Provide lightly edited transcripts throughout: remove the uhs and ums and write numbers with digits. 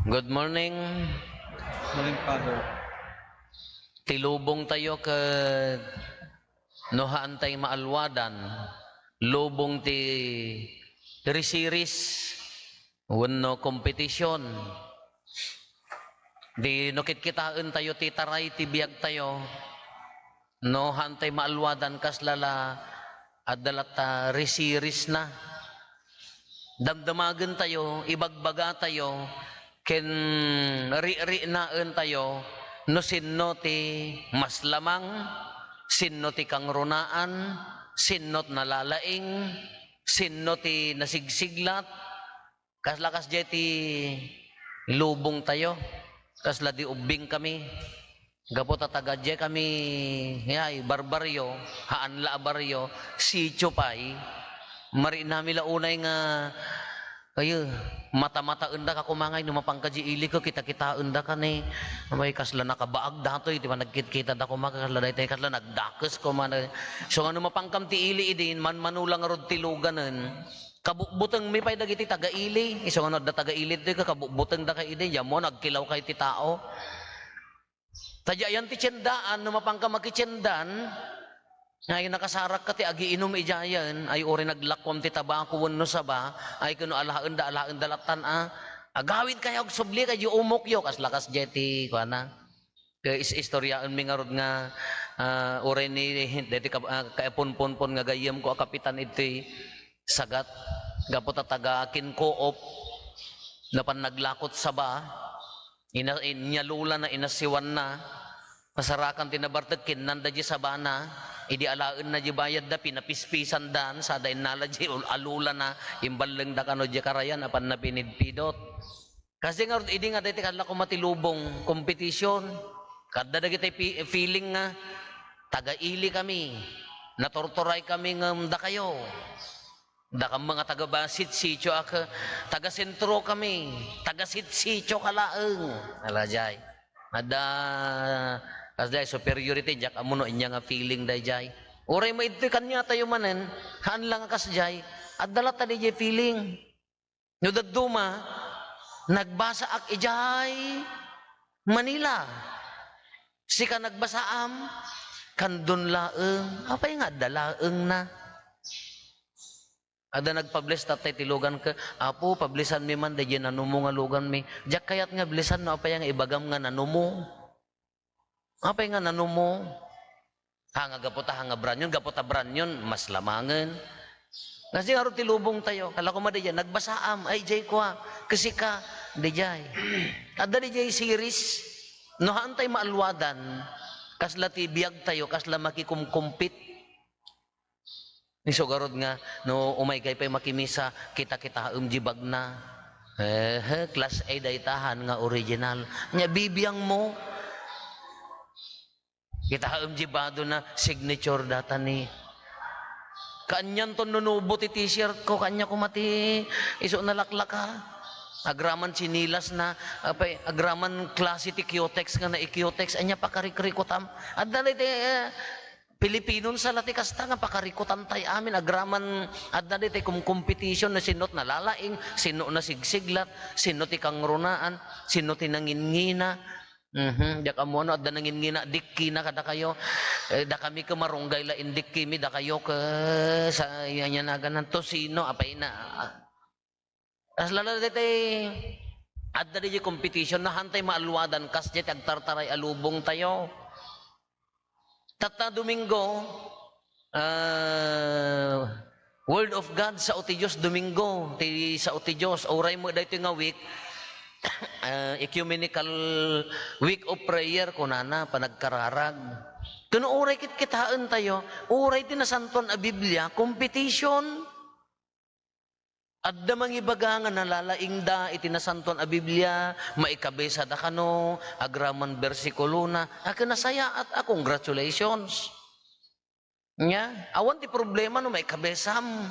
Good morning. Morning, Father. Tilubong tayo ka nohaan tay maalwadan. Lubong ti risiris. Wano kompetisyon. Di nukit kitaan tayo ti taray ti biyag tayo. Nohaan tay maalwadan kaslala adalata risiris na. Damdamagan tayo, ibagbaga tayo, ken ri-ri naan tayo, no sinno ti mas lamang, sinno ti kangrunaan, sinno nalalaing, sinno ti nasigsiglat, kaslakas jay ti lubong tayo, kasla di ubing kami, gapo tatagadje kami, yay, barbaryo, haan la baryo, sityo pay, mari nami launay nga, kayo, mata-mata unda ka kumangay, numapangkaji ili ko, kita-kita unda ka ni, may kasla nakabaag dato, di ba nagkit-kita da kumaka, kasla dahi kasla nagdakes ko man. So nga numapangkam ti ili idin, manulang rod tiluganan, kabukbuteng may pay dagiti taga-ili, iso nga da taga-ili di ka, kabukbuteng da ka idin, yamo nagkilaw kay ti tao. Tadyayan ti tiyendaan, numapangkam makityendan, ngayon nakasarak ka ti agi inom ijayan ay ori naglakom ti tabako wenno saba ay kuno alaen dalatan agawid kaya og subli kay umok yo kas lakas jeti kuana kay istoryaan mi nga rod nga ori ni deti kaepon-pon nga gayem ko a kapitan iti sagat gapo taga kinkoop napan naglakot saba inyalula na inasiwan na masarakan tinabartag kinanda di sabana idi alaen na di bayad da pinapispisan dan sa dain nala di alula na imbaleng da kano di karayan apan na pinidpidot kasi nga idi nga dati kadla ko matilubong kompetisyon kada dagiti feeling nga taga-ili kami natortoray kami nga da kayo da kang mga taga-basit sityo ak taga-sentro kami taga-sityo kalaeng alajay ada kasday superiority jak amuno inya nga feeling dayjay oray mo ito kanya tayo manen haan lang kasjay adala ta dayjay feeling no daduma nagbasa ak ijay Manila sika nagbasaam kandun laeng apay nga dalaeng na ada nagpublish tatay tilugan ka apo publishan mi man dayjay nanumo nga lugan mi jak kayat nga blisan no apay nga ibagam nga nanumo apay nga nanumo hanga gapota hanga branyon gapota branyon mas lamangan kasi nga tilubong tayo kala ko madaya nagbasaam ay jay kwa kasi ka dayjay ada dayjay series no hantay maalwadan kasla ti biyag tayo kasla makikumkumpit ni sugarod nga no umay kay pay makimisa kita-kita jibag na class A daytahan nga original nya bibiyang mo kita jibado na signature data ni kanyan to nunubo ti t-shirt ko kanya ko mati iso nalaklak ka agraman sinilas na apay agraman klase ti Kyotex nga na i-Kyotex anya pakarikutam adda ti Pilipinon sa lati kasta nga pakarikutan tay amin agraman adda ti competition na sinot na lalaing sino na sigsiglat sino ti kangrunaan sino ti nangingina Dak amono at da nangin ngina dikki na kada kayo da kami ke marunggay la indikki mi da kayo ke sa yanya na ganan to sino apay na as lala dete adda di competition na hantay maalwadan kas jet agtartaray alubong tayo tata Domingo Word of God sa uti Diyos Domingo ti sa uti Diyos oray mo dayto nga week ecumenical week of prayer kunana panagkararag kuno uray kitaan tayo uray tinasanton a Biblia competition adda mangibaga nga nalalaing da itinasanton a Biblia maikabesa da kano agraman bersikulo na nasaya at congratulations nya awan ti problema no maikabesam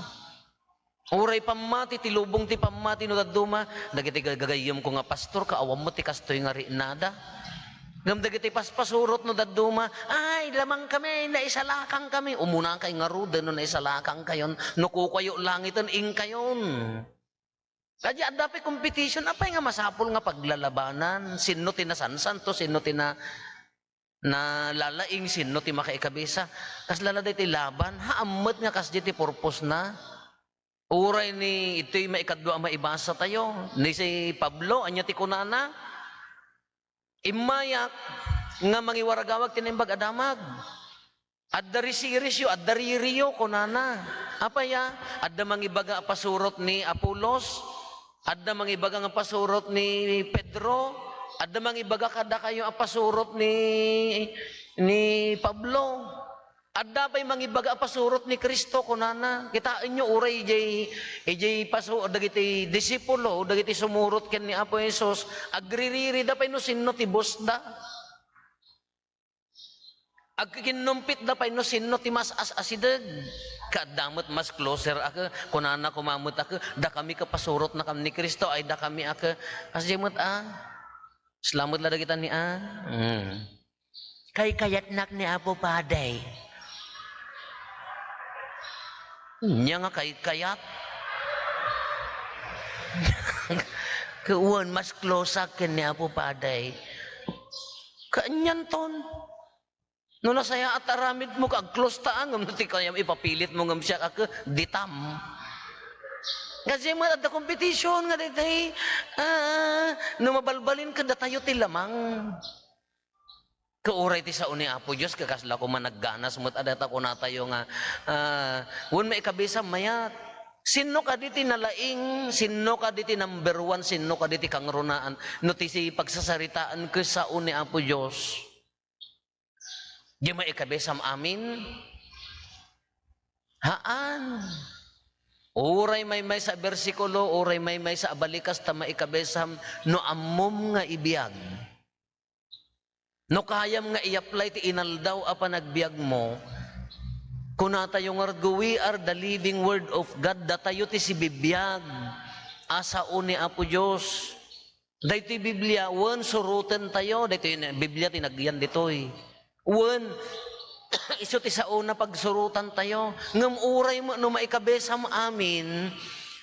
uray pamati ti lubong ti pamati no daduma dagiti gagayem ko nga pastor kaawam mo ti kastoy nga rinada ngam dagiti paspasurot no daduma ay lamang kami naisalakang kami umuna kay nga rude no naisalakang kayon no kukayo langitan ing kayon Kaya dapat competition, apay nga masapol nga paglalabanan, sino tinasansan to, sino na lalaing, sino ti makaikabisa. Kas laladay ti laban, haamot nga kas di ti purpose na. Uray ni ito'y maikadwa maibasa tayo. Ni si Pablo, anya ti kunana, imayak nga mangiwaragawag tinimbag adamag. Adda risirisyo, adda ririyo kunana. Apaya, adda mangibaga pasurot ni Apolos, adda mangibaga nga pasurot ni Pedro, adda mangibaga kada kayo pasurot ni Pablo. Adda pa'y mangibaga pasurot ni Kristo kunana. Kitain nyo uray ijay paso dagiti disipulo, dagiti sumurot ken ni Apo Jesus, agririri da pa'y no sinno ti boss da. Agkikinumpit da pa'y no sinno ti mas asidag. Kadamot mas closer ako, kunana kumamot ako, da kami kapasurot na kami ni Kristo, ay da kami ako, asjimot Selamat lada kita ni Kay kayat nak ni Apo Paday. Nya nga kay kayat. Keuan mas close akin ni Apo Paday. Kanyan ton. No na saya at aramid mo kag close taangam ti kaya ipapilit mo ngam siya ka ditam. Kasi mo at competition nga day no mabalbalin ka da tayo ti lamang. Kauray ti sa uni Apo Diyos kakasla ko managganas mo't adata ko na tayo nga wun may kabisa mayat. Sino ka diti nalaing, sino ka diti number one, sino ka diti kangrunaan, no ti si pagsasaritaan ko sa uni Apo Diyos. Di may ikabesam amin? Haan. Uray may sa bersikulo, uray may sa abalikas, tama ikabesam, no amom nga ibiyag. No kayam nga i-apply ti inaldaw apa nagbiag mo, kuna tayo nga we are the living word of God, datayo ti si bibiyag, asa uni Apo Diyos. Dahito Biblia, wan suruten tayo, dahito Biblia tinagyan ditoy. Wan, iso ti sa una pagsurutan tayo, ngam uray mo, no maikabesam amin,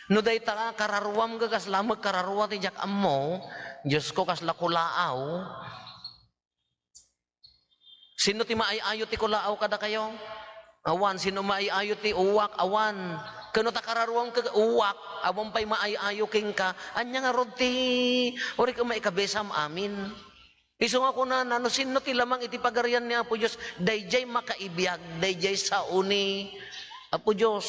no day ta kararwam ka kaslamag kararwa ti jak ammo, Diyos ko kasla kulaaw, sino ti maayayo ti kulaaw kada kayo? Awan, sino maayayo ti uwak, awan. Kano ta kararwam ka uwak, awan pa'y maayayo king ka, anya nga rod ti, ori ka maikabesam amin. Iso nga ko na, no sino ti lamang iti pagarian ni Apo Diyos, dayjay makaibiyag, dayjay sa uni, Apo Diyos.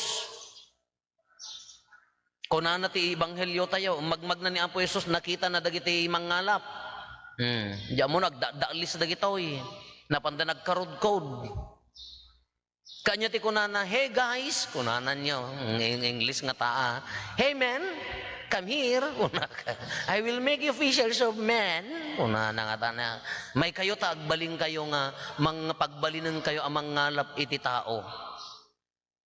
Kuna na ti Ebanghelyo tayo, magmag na ni Apo Jesus, nakita na dagiti mangalap. Diyan mo nagdaalis dagitoy, napanda nagkarod-kod. Kanya ti kunana, hey guys, kunanan nyo, in English nga taa, hey men, come here, I will make you fishers of men. Una na nga tana. May kayo taagbaling kayo nga, mga pagbalinan kayo ang mangalap iti tao.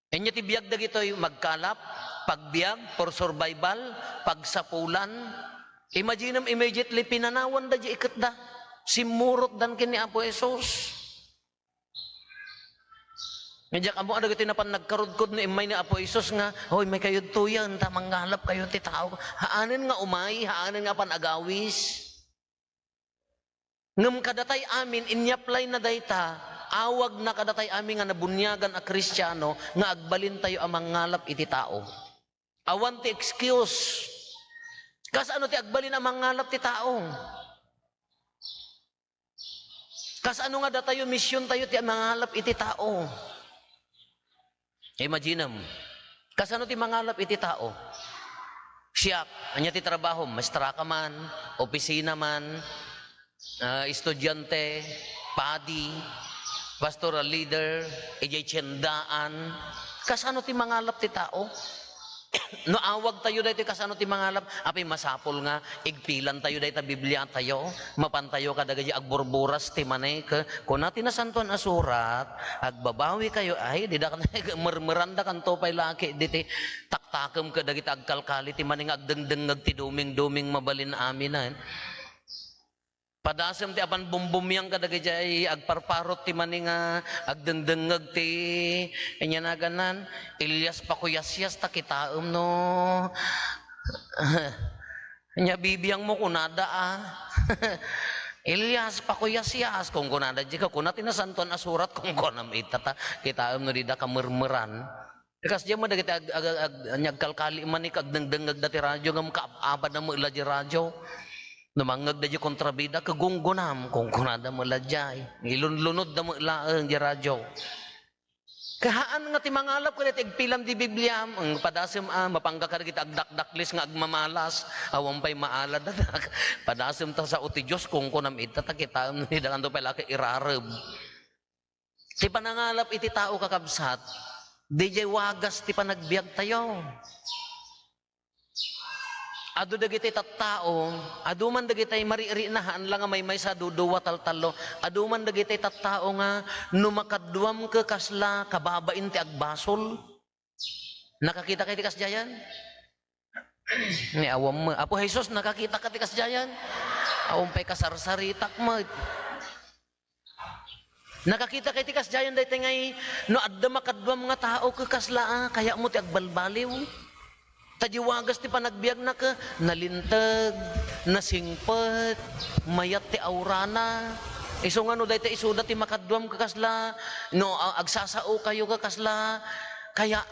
Enya ti biyag dagitoy magkalap, pagbiag for survival, pagsapulan. Imagine immediately pinanawan da di ikat da. Simurot dan kini Apo Jesus. Medyak amo ada giti napan nagkarudkod ni imay ni Apo Isos nga, hoy may kayo tuyan, ta manggalap kayo ti tao. Haanin nga umay, haanin nga panagawis. Ngem kadatay amin inyaplay na dayta, awag na kadatay amin nga nabunyagan a Kristiyano nga agbalin tayo ang mangalap iti tao. Awan ti excuse. Kas ano ti agbalin ang mangalap ti tao? Kas ano nga datayo misyon tayo ti mangalap iti tao? Imagine mo, kasano ti mangalap iti tao? Siya, anya ti trabaho, maestra ka man, opisina man, estudyante, padi, pastoral leader, ijay tiyendaan, kasano ti mangalap ti tao? No awag tayo dahito kasano ti mangalap, apay masapol nga, igpilan tayo dahito Biblia tayo, mapantayo kadagaji agburburas ti manek, kung natin nasantuan asurat, agbabawi kayo, ay, di da ka mermeranda kan topay laki, diti taktakam kadagiti agkalkali ti maning agdengdengag ti duming-duming mabalin amin. Padasem ti apan bumbumyang kadagiti agparparot ti maning agdengdengag ti inya na ganan Ilyas pakuyasyas ta kitaom no Nya bibiyang mo kunada Ilyas pakuyas-yas kung kunada jika kunat tinasantuan asurat kung kunam itata kita no dida kamermeran. Kas dia mo dagiti nyagkalkali man ni kagdengdengag dati radyo ngam kaabad na mo ilaji radyo. Namangag da kontrabida kagunggunam kung kunada mo lajay. Ilunlunod da mo ilaang di radyo. Kahaan nga ti mangalap ko dito igpilam di Biblia ang padasim mapangga ka kita agdakdaklis nga agmamalas awang pay maalad na padasim ta sa uti Diyos kung kunam ita ta kita ni dagan to pala ka irareb ti panangalap iti tao kakabsat DJ wagas ti panagbiag tayo adu dagiti tattao adu man dagiti mariri nahan lang nga may sa duduwa taltalo adu man dagiti tattao nga numakadduam ke kasla kababain ti agbasol nakakita kay ti kasjayan ni awam mo Apo Jesus nakakita ka ti kasjayan awam pay kasarsaritak mo nakakita kay ti kasjayan daytay ngay no adda makadduam nga tao ke kasla kaya mo ti agbalbaliw tajiwagas ti panagbiag na ka, nalintag, nasingpet, mayat ti aurana. Iso nga no, dahi ti isuda ti makadwam ka kasla, no, agsasao kayo ka kasla, kaya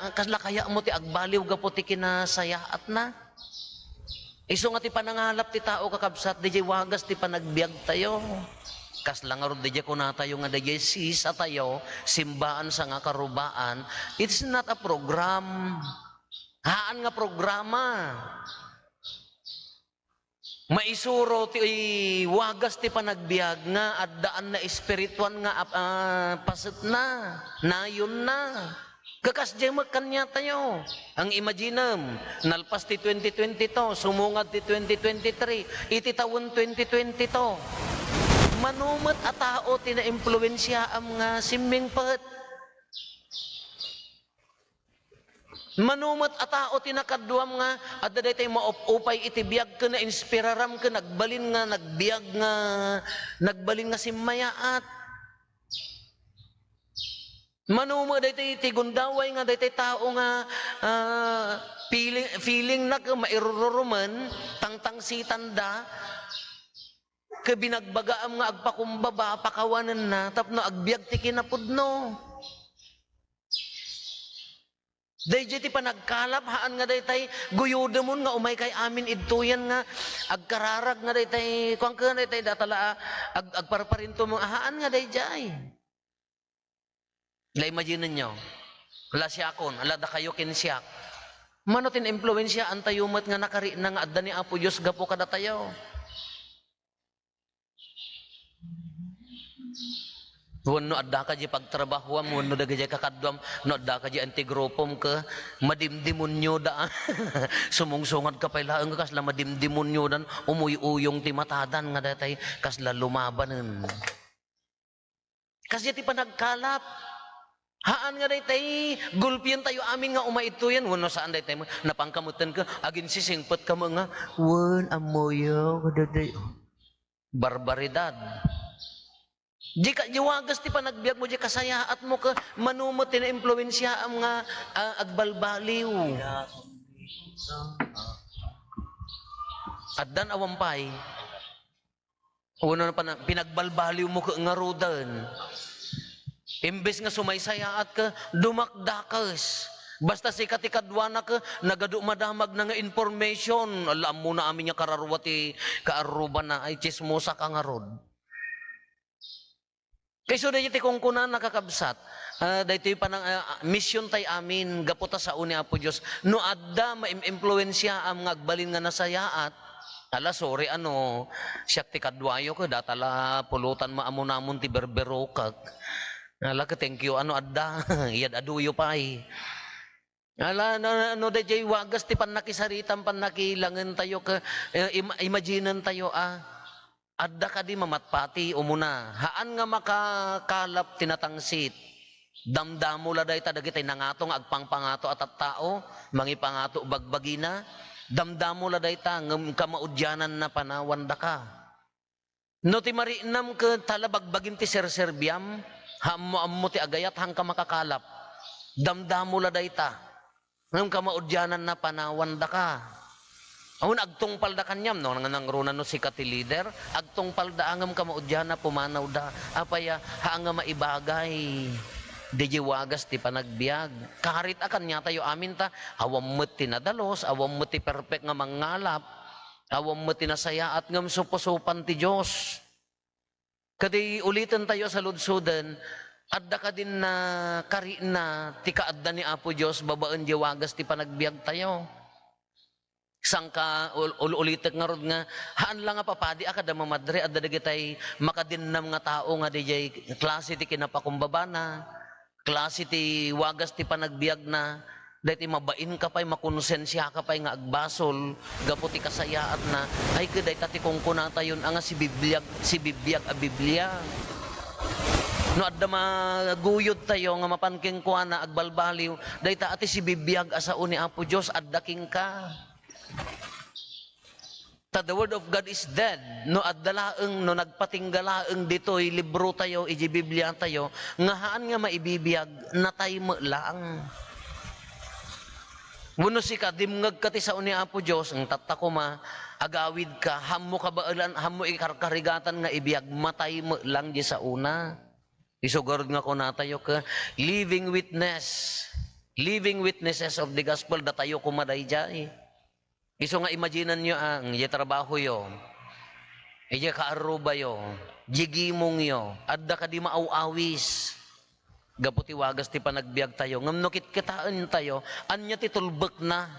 mo ti agbaliw ka po ti kinasayaat na. Iso nga ti panangalap ti tao kakabsat, di wagas ti panagbiag tayo. Kasla nga ron di ko na tayo nga di sisa tayo, simbaan sa nga karubaan. It's not a program. Haan nga programa. Maisuro ti wagas ti panagbiag nga addaan na espirituan nga paset na. Nayon na. Kakasdya magkanya tayo. Ang imaginem, nalpas ti 2020 to, sumungad ti 2023, iti taon 2020 to. Manumat a tao ti na-impluensya am nga simming pat. Manumat a tao tinakadduam nga adda daytay maupupay iti biag ka na inspiraram ka nagbalin nga nagbiag nga nagbalin nga simmayaat. Manuma daytay iti gundaway nga daytay tao nga feeling na ka mairuruman tangtang sitanda ka binagbagaam nga agpakumbaba pakawanan na tapno agbiag ti kinapudno. Dahil ti panagkalap, haan nga daytay, guyuda mo nga umay kay amin idtuyan nga, agkararag nga daytay, kung ka daytay datala, agparparinto mo, haan nga dayjay. La imagine nyo, la siyakon, ala da kayo kinsiyak. Mano tin-influensya, antayumat nga nakari na nga adda ni Apo Diyos, gapo kada tayo. Wano adda ka di pagtrabahuam, wano da di kakadwam, no adda ka di antigropom ka, madimdimon nyo da. Sumungsungad ka pailaan ka, kasla madimdimon nyo dan, umuy-uyong ti matadan nga datay, kasla lumabanan. Kasi ti panagkalap, haan nga datay, gulpiyan tayo amin nga umaituyan, wano saan datay, napangkamutan ka, agin sisingpot ka mga, wan amoyo, barbaridad. Di ka jiwagas ti panagbiag mo di kasayaat mo ka manumot ti na-impluensya ang nga agbalbaliw. Addan awampay. Una na pinagbalbaliw mo ka nga rudan. Imbes nga sumaysayaat ka, dumakdakas. Basta si katikadwa na ka, nagadumadamag na nga information. Alam mo na amin niya kararwati, kaaruban na ay chismosa ka nga rod. Kayso dahil iti kung kunan nakakabsat, dahil ito yung mission tayo amin, gaputa sa uni Apo Diyos, no adda ma-impluensya ang agbalin nga nasayaat, ala sorry siyak ti kadwayo ko, datala pulutan maamunamon ti berberokag, ala ka thank you, adda, iyad aduyo pa ala dahil wagas ti panakisaritan, panakilangan tayo, imaginan tayo adda ka di mamatpati umuna. Haan nga makakalap tinatangsit. Damdamo la day tadagitay nangatong agpangpangato at tao, mangipangato bagbagina. Damdamo la day ta ngam kamaudyanan na panawanda ka. No ti marinam ka talabagbagin ti serserbiam, hammo ti agayat hang ka makakalap. Damdamo la day ta ngam kamaudyanan na panawanda ka. Awon agtong palda kanyam no nang runa no si kati leader agtong palda angam ka maudyan na pumanaw da apaya haanga maibagay DJ wagas ti panagbiag karit akan nya tayo amin ta awam met ti nadalos awam met ti perfect nga mangalap awam met ti nasaya at ngam suposupan ti Dios kadi ulitin tayo sa ludsudan adda ka din na kari na ti kaadda ni Apo Dios babaan DJ wagas ti panagbiag tayo sangka ulitek nga rod nga haan lang nga papadi akada mamadre adda dagitay makadinnam nga tao nga DJ klase ti kinapakumbaba na klase ti wagas ti panagbiag na dahiti mabain ka pa'y makonsensya ka pa'y nga agbasol gapo ti kasayaat na ay kaday tati kung kunata yun nga si bibiyag a Biblia no adda maguyod tayo nga mapanking kuha na agbalbaliw dahita ati si bibiyag asao ni Apo Diyos adda king ka the word of God is dead. No addalaeng no nagpatinggalaeng ditoy libro tayo iji Biblia tayo nga haan nga maibibiyag natay mo lang. Muno si ka dimngag ka ti sao ni Apo Dios ang tatako ma agawid ka hammo kabaalan hammo ikarkarigatan nga ibiyag matay mo lang di sa una. Isugurod nga ko natayo ka living witnesses of the gospel datayo kumaday jay. Iso nga imaginan nyo ang trabaho yo, kaaruba yo, jigimong yo, adda ka di maaw-awis. Gaputi wagas ti panagbiag tayo, ngamnokit kitaan tayo, anya ti tulbek na,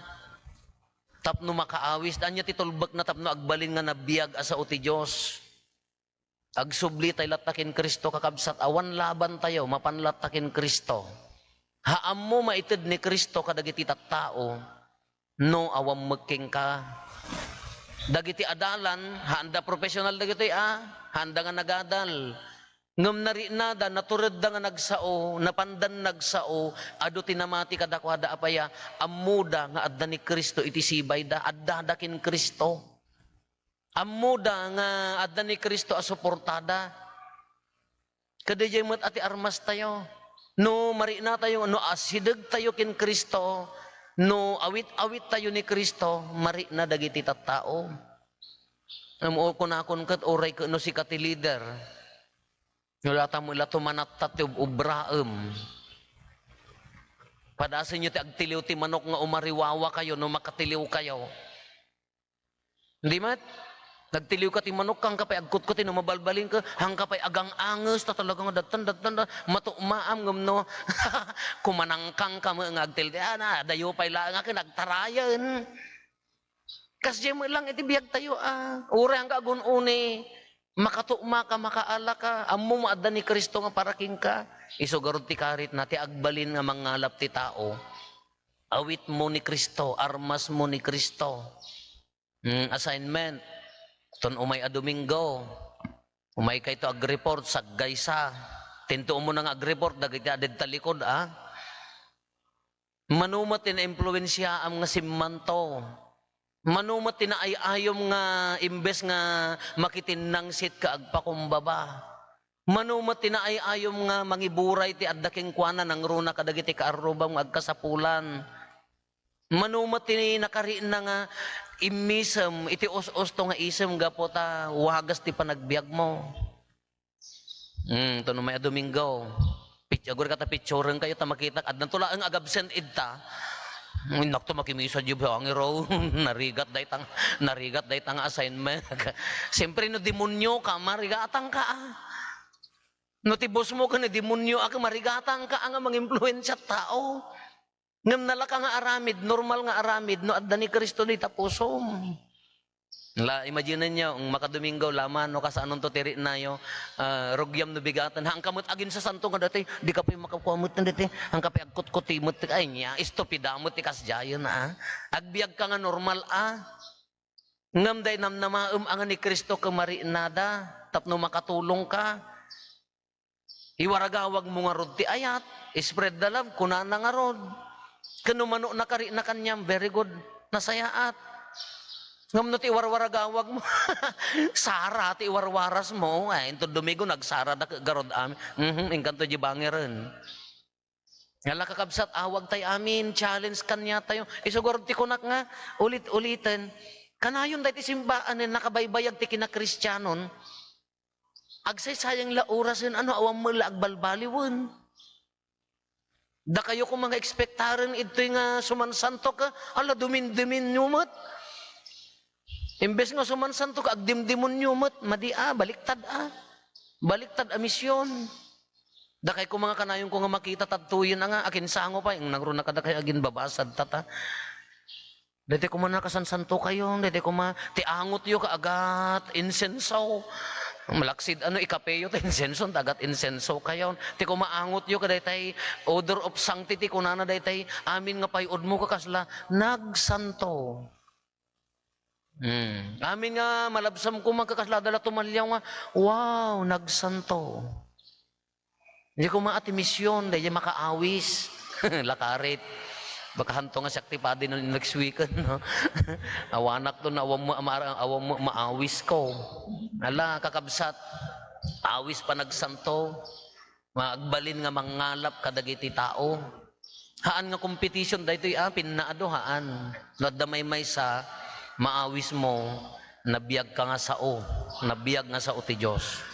tapno makaawis, anya ti tulbek na tapno agbalin nga nabiyag asa uti Diyos. Agsubli tayo latakin Kristo kakabsat, awan laban tayo, mapanlatakin Kristo. Haam mo maitid ni Kristo kadagiti tattao, no awam magking ka dagiti adalan handa professional dagiti handa nga nagadal ngem nari nada natured da nga nagsao napandan nagsao adu tinamati kadakwada apaya ammuda nga adda ni Kristo iti sibay da adda dakin Kristo ammuda nga adda ni Kristo a suportada kadayay met ati armas tayo no mari na tayo no asideg tayo kin Kristo no awit-awit tayo ni Kristo, mari na dagiti tattao. Amu ko na akon kat oray ko no si kati leader. Nulata mo ila tumanatat yung ubraem. Padasin nyo ti agtiliw ti manok nga umariwawa kayo no makatiliw kayo. Hindi mat? Nagtiliw ka ti manok kang kapay agkot ko ti no mabalbalin ka hang kapay agang anges ta talagang datan matumaam ngem no kumanangkang ka mo nga agtil na dayo pay la nga nagtarayan kasje mo lang iti biyag tayo ure hang agun une makatuma ka makaala ka ammo maadda ni Kristo nga paraking ka isugarod ti karit na ti agbalin nga mangalap ti tao awit mo ni Kristo armas mo ni Kristo assignment ton umay a Domingo, umay kay to ag-report sa gaysa. Tinto mo nang ag-report dagiti aded talikod Manumat tin impluwensya am nga simmanto. Manumat tin ayayom nga imbes nga makitinang sit ka agpakumbaba. Manumat tin ayayom nga mangiburay ti addaking kuana nang runa kadagiti kaarubang agkasapulan. Manumat tin nakariin na nga imisem iti os-os to nga isem gapota wagas ti panagbiag mo. To no may Domingo. Agor kata picturean kayo ta makita adnan tula ang agabsent idta. Nakto makimisa jud ang iro narigat day tang assignment. Siyempre no demonyo ka marigatan ka. No ti boss mo ka na demonyo ka marigatan ka ang mang-impluwensya tao. Ngam nalaka nga aramid, normal nga aramid, no adda ni Kristo ni tapusom. Imagine niyo, ang makadomingaw laman, no kasaanon to tiri na yo, rogyam no bigatan, hang kamot agin sa santo nga dati, di ka pa yung makakuamot na dati, hang ka pa agkot-kotimot, ay niya, istupidamot, ikasjayon agbiag ka nga normal ngam day namnamaam ang ni Kristo kamari nada, tapno makatulong ka, iwaragawag mo nga rod ti ayat, spread the love, kunana nga rod, kanumano nakari na kanyang, very good, nasayaat. Ngam no ti warwaragawag mo, sara ti warwaras mo, ito dumigo nagsara da garod amin, ingkanto di bangiran. Ngala kakabsat, awag tayo amin, challenge kanya tayo, isugurod ti kunak nga, ulit-ulitin, Kanayon dahil simbaan na nakabaybayag ti kinakristiyanon, agsay sayang la orasin ano awam mo la agbalbaliwan. Da kayo kung mga ekspektaran ito nga sumansanto ka, ala dumin-dumin nyumat. Imbes nga sumansanto ka, agdimdimon nyumat, baliktad Baliktad a misyon. Da kayo kung mga kanayon ko nga makita tatuyin na nga, akin sango pa, yung nagro na kada kayo agin babasad tata. Dati ko man nakasansanto kayo, dati ko tiangot yo ka agat, insenso. Malaksid ikapeyo ta insenso tagat insenso kayon ti ko maangot yo kaday tay odor of sanctity kunana day tay amin nga payud mo ka kasla nagsanto. Amin nga malabsam ko magkakasla dala tumalyaw nga wow nagsanto. Hindi ko maati misyon day makaawis lakarit. Baka hanto nga sakti pa din next weekend, no? Awanak to na awam mo maawis ko. Ala, kakabsat. Awis pa nagsanto. Maagbalin nga mangalap kadagiti tao. Haan nga competition dahito pinaado haan. No damay sa maawis mo, nabiyag ka nga sao. Nabiyag nga sao ti Diyos.